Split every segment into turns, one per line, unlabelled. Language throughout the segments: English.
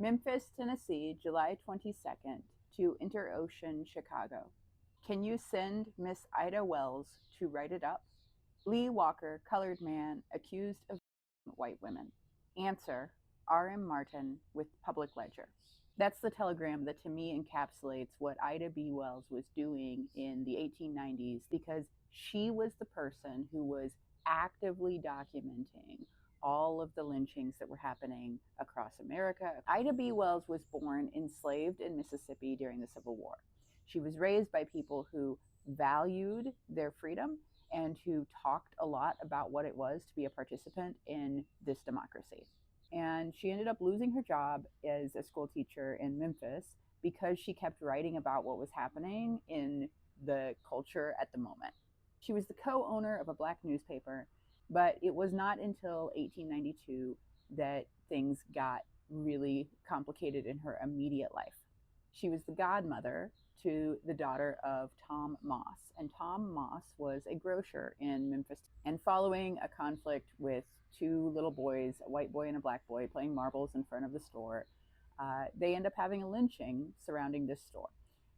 Memphis, Tennessee, July 22nd to Interocean, Chicago. Can you send Miss Ida Wells to write it up? Lee Walker, colored man, accused of white women. Answer, R.M. Martin with Public Ledger. That's the telegram that to me encapsulates what Ida B. Wells was doing in the 1890s, because she was the person who was actively documenting all of the lynchings that were happening across America. Ida B. Wells was born enslaved in Mississippi during the Civil War. She was raised by people who valued their freedom and who talked a lot about what it was to be a participant in this democracy. And she ended up losing her job as a school teacher in Memphis because she kept writing about what was happening in the culture at the moment. She was the co owner of a black newspaper, but it was not until 1892 that things got really complicated in her immediate life. She was the godmother to the daughter of Tom Moss. And Tom Moss was a grocer in Memphis. And following a conflict with two little boys, a white boy and a black boy, playing marbles in front of the store, they end up having a lynching surrounding this store.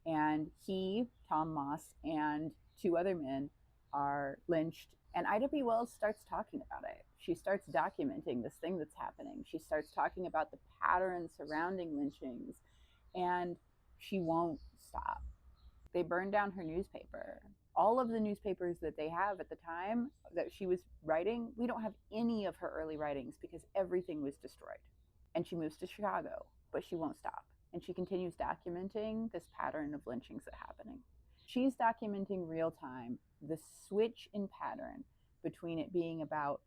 And he, Tom Moss, and two other men are lynched. And Ida B. Wells starts talking about it. She starts documenting this thing that's happening. She starts talking about the patterns surrounding lynchings, and she won't stop. They burned down her newspaper. All of the newspapers that they have at the time that she was writing, we don't have any of her early writings because everything was destroyed. And she moves to Chicago, but she won't stop. And she continues documenting this pattern of lynchings that are happening. She's documenting real time the switch in pattern between it being about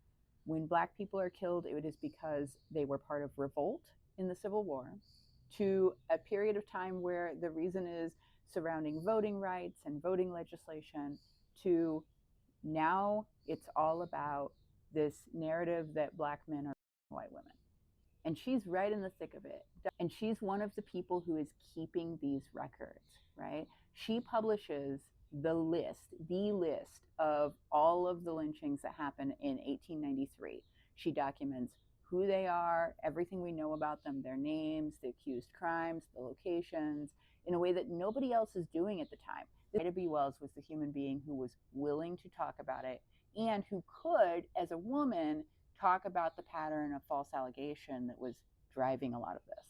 when black people are killed, it is because they were part of revolt in the Civil War, to a period of time where the reason is surrounding voting rights and voting legislation, to now it's all about this narrative that black men are white women. And she's right in the thick of it. And she's one of the people who is keeping these records, right? She publishes the list of all of the lynchings that happened in 1893. She documents who they are, everything we know about them, their names, the accused crimes, the locations, in a way that nobody else is doing at the time. Ida B. Wells was the human being who was willing to talk about it and who could, as a woman, talk about the pattern of false allegation that was driving a lot of this.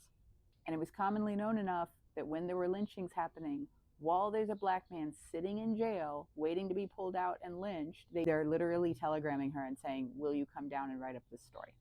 And it was commonly known enough that when there were lynchings happening, while there's a black man sitting in jail waiting to be pulled out and lynched, they're literally telegramming her and saying, will you come down and write up this story?